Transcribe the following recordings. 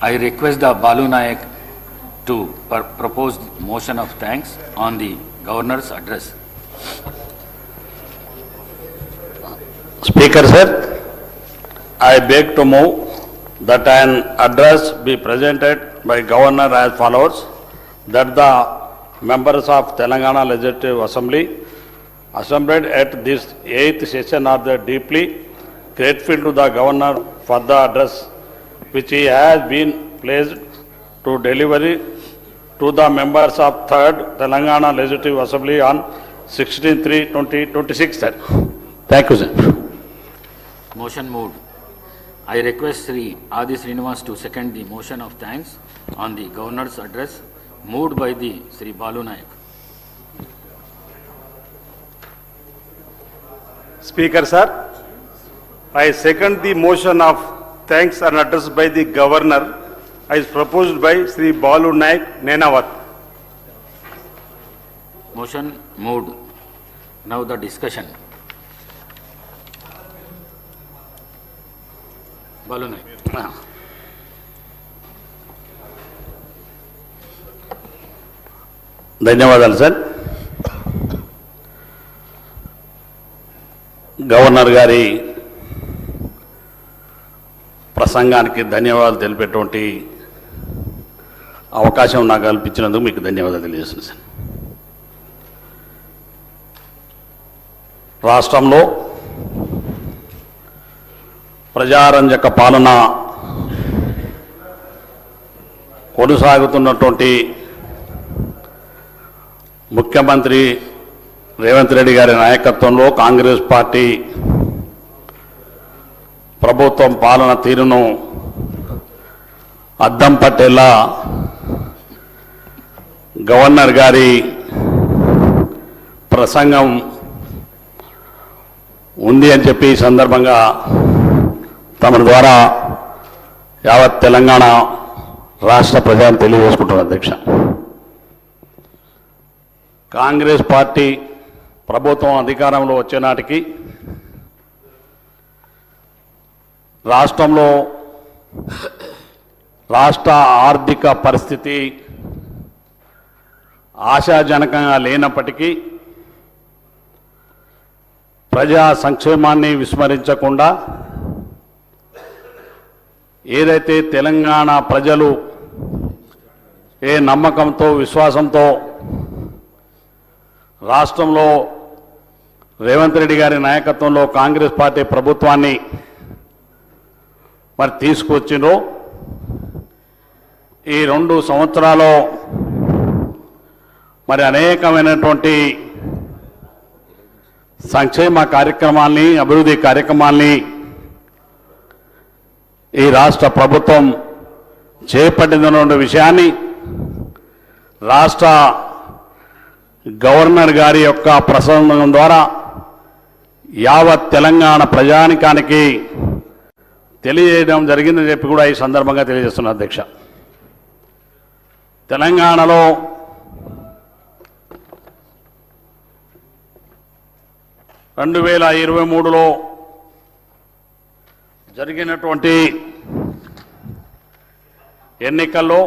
I request the Balu Nayak to propose motion of thanks on the Governor's address. Speaker sir, I beg to move that an address be presented by Governor as follows: that the members of Telangana Legislative Assembly assembled at this 8th session are deeply grateful to the Governor for the address which he has been pleased to deliver to the members of 3rd Telangana Legislative Assembly on 16/3/2026. Sir. Thank you, sir. Motion moved. I request Sri Adi Srinivas to second the motion of thanks on the Governor's address moved by the Sri Balu Nayak. Speaker sir, I second the motion of thanks and address by the Governor as proposed by Sri Balu Nayak, Nenavat. Motion moved. Now the discussion. Balu Nayak. ధన్యవాదాలు sir. Governor గారి ప్రసంగానికి ధన్యవాదాలు తెలిపేటువంటి అవకాశం నాకు కల్పించినందుకు మీకు ధన్యవాదాలు తెలియజేస్తున్నాను సార్. రాష్ట్రంలో ప్రజారంజక పాలన కొనసాగుతున్నటువంటి ముఖ్యమంత్రి రేవంత్ రెడ్డి గారి నాయకత్వంలో కాంగ్రెస్ పార్టీ ప్రభుత్వం పాలన తీరును అద్దం పట్టేలా గవర్నర్ గారి ప్రసంగం ఉంది అని చెప్పి ఈ సందర్భంగా తమ ద్వారా యావత్ తెలంగాణ రాష్ట్ర ప్రజలను తెలియజేసుకుంటున్నారు. అధ్యక్ష, కాంగ్రెస్ పార్టీ ప్రభుత్వం అధికారంలో వచ్చే నాటికి రాష్ట్రంలో రాష్ట్ర ఆర్థిక పరిస్థితి ఆశాజనకంగా లేనప్పటికీ ప్రజా సంక్షేమాన్ని విస్మరించకుండా ఏదైతే తెలంగాణ ప్రజలు ఏ నమ్మకంతో విశ్వాసంతో రాష్ట్రంలో రేవంత్ రెడ్డి గారి నాయకత్వంలో కాంగ్రెస్ పార్టీ ప్రభుత్వాన్ని మరి తీసుకొచ్చిండ్రో ఈ 2 సంవత్సరాలు మరి అనేకమైనటువంటి సంక్షేమ కార్యక్రమాల్ని అభివృద్ధి కార్యక్రమాల్ని ఈ రాష్ట్ర ప్రభుత్వం చేపట్టిన విషయాన్ని రాష్ట్ర గవర్నర్ గారి యొక్క ప్రసంగం ద్వారా యావత్ తెలంగాణ ప్రజానికానికి తెలియజేయడం జరిగిందని చెప్పి కూడా ఈ సందర్భంగా తెలియజేస్తున్నారు. అధ్యక్ష, తెలంగాణలో రెండు 2023లో జరిగినటువంటి ఎన్నికల్లో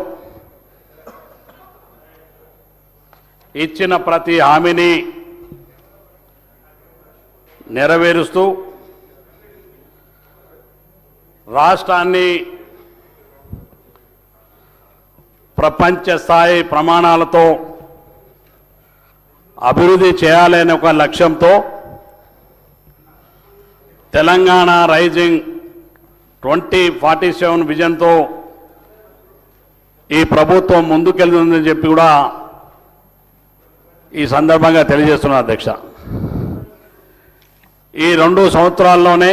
ఇచ్చిన ప్రతి హామీని నెరవేరుస్తూ రాష్ట్రాన్ని ప్రపంచ స్థాయి ప్రమాణాలతో అభివృద్ధి చేయాలనే ఒక లక్ష్యంతో తెలంగాణ రైజింగ్ 2047 విజన్తో ఈ ప్రభుత్వం ముందుకెళ్తుందని చెప్పి కూడా ఈ సందర్భంగా తెలియజేస్తున్నారు. అధ్యక్ష, ఈ 2 సంవత్సరాల్లోనే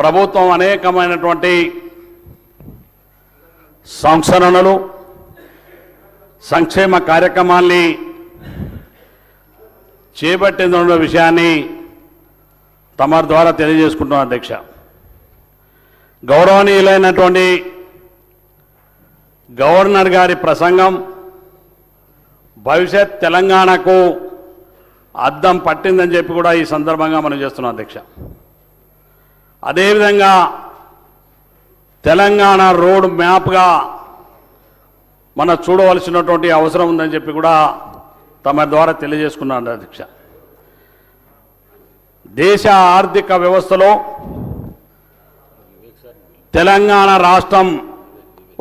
ప్రభుత్వం అనేకమైనటువంటి సంస్కరణలు సంక్షేమ కార్యక్రమాల్ని చేపట్టిన విషయాన్ని తమ ద్వారా తెలియజేసుకుంటున్నారు. అధ్యక్ష, గౌరవనీయులైనటువంటి గవర్నర్ గారి ప్రసంగం భవిష్యత్ తెలంగాణకు అద్దం పట్టిందని చెప్పి కూడా ఈ సందర్భంగా మనం చేస్తున్నాం. అధ్యక్ష, అదేవిధంగా తెలంగాణ రోడ్ మ్యాప్గా మనం చూడవలసినటువంటి అవసరం ఉందని చెప్పి కూడా తమ ద్వారా తెలియజేసుకున్నాను అధ్యక్ష. దేశ ఆర్థిక వ్యవస్థలో తెలంగాణ రాష్ట్రం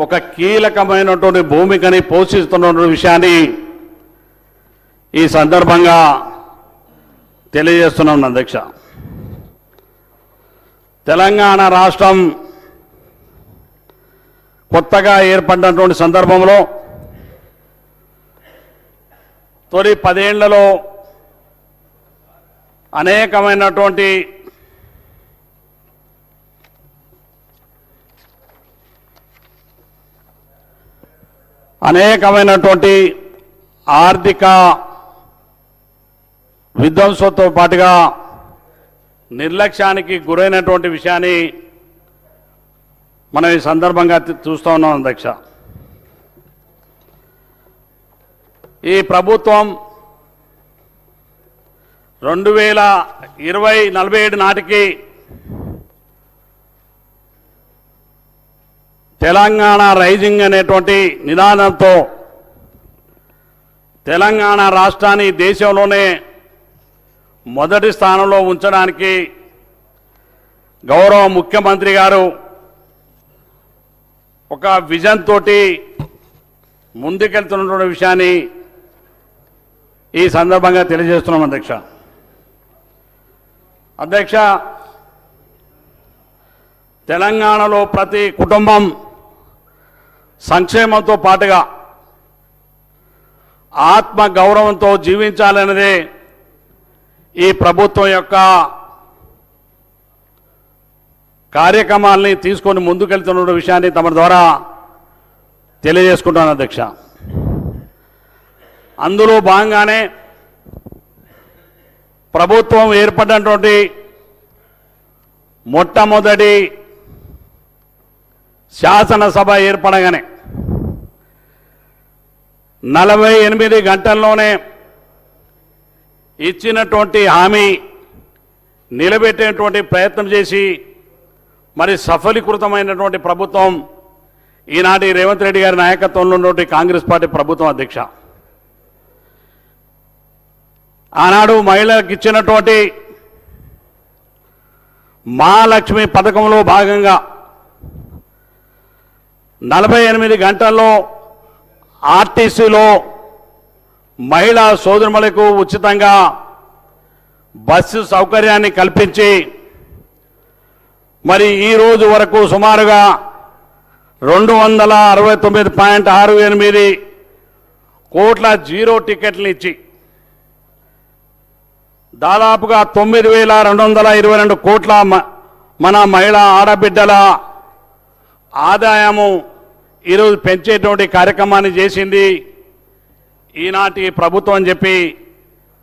ఒక కీలకమైనటువంటి భూమికని పోషిస్తున్న విషయాన్ని ఈ సందర్భంగా తెలియజేస్తున్నాం అధ్యక్ష. తెలంగాణ రాష్ట్రం కొత్తగా ఏర్పడినటువంటి సందర్భంలో తొలి 10 ఏళ్లలో అనేకమైనటువంటి ఆర్థిక విధ్వంసంతో పాటుగా నిర్లక్ష్యానికి గురైనటువంటి విషయాన్ని మనం ఈ సందర్భంగా చూస్తూ ఉన్నాం అధ్యక్ష. ఈ ప్రభుత్వం 2047 నాటికి తెలంగాణ రైజింగ్ అనేటువంటి నినాదంతో తెలంగాణ రాష్ట్రాన్ని దేశంలోనే మొదటి స్థానంలో ఉంచడానికి గౌరవ ముఖ్యమంత్రి గారు ఒక విజన్ తోటి ముందుకెళ్తున్నటువంటి విషయాన్ని ఈ సందర్భంగా తెలియజేస్తున్నాం అధ్యక్ష. తెలంగాణలో ప్రతి కుటుంబం సంక్షేమంతో పాటుగా ఆత్మ గౌరవంతో జీవించాలనేదే ఈ ప్రభుత్వం యొక్క కార్యక్రమాల్ని తీసుకొని ముందుకెళ్తున్న విషయాన్ని తమ ద్వారా తెలియజేసుకుంటాను అధ్యక్ష. అందులో భాగంగానే ప్రభుత్వం ఏర్పడినటువంటి మొట్టమొదటి శాసనసభ ఏర్పడగానే 48 గంటల్లోనే ఇచ్చినటువంటి హామీ నిలబెట్టేటువంటి ప్రయత్నం చేసి మరి సఫలీకృతమైనటువంటి ప్రభుత్వం ఈనాటి రేవంత్ రెడ్డి గారి నాయకత్వంలో ఉన్నటువంటి కాంగ్రెస్ పార్టీ ప్రభుత్వం అధ్యక్ష. ఆనాడు మహిళలకు ఇచ్చినటువంటి మహాలక్ష్మి పథకంలో భాగంగా 48 గంటల్లో ఆర్టీసీలో మహిళా సోదరులకు ఉచితంగా బస్సు సౌకర్యాన్ని కల్పించి మరి ఈ రోజు వరకు సుమారుగా 269.68 కోట్ల జీరో టికెట్లు ఇచ్చి దాదాపుగా 9,222 కోట్ల మన మహిళా ఆడబిడ్డల ఆదాయము ఈరోజు పెంచేటువంటి కార్యక్రమాన్ని చేసింది ఈనాటి ప్రభుత్వం అని చెప్పి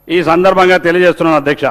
ఈ సందర్భంగా తెలియజేస్తున్నాను అధ్యక్ష.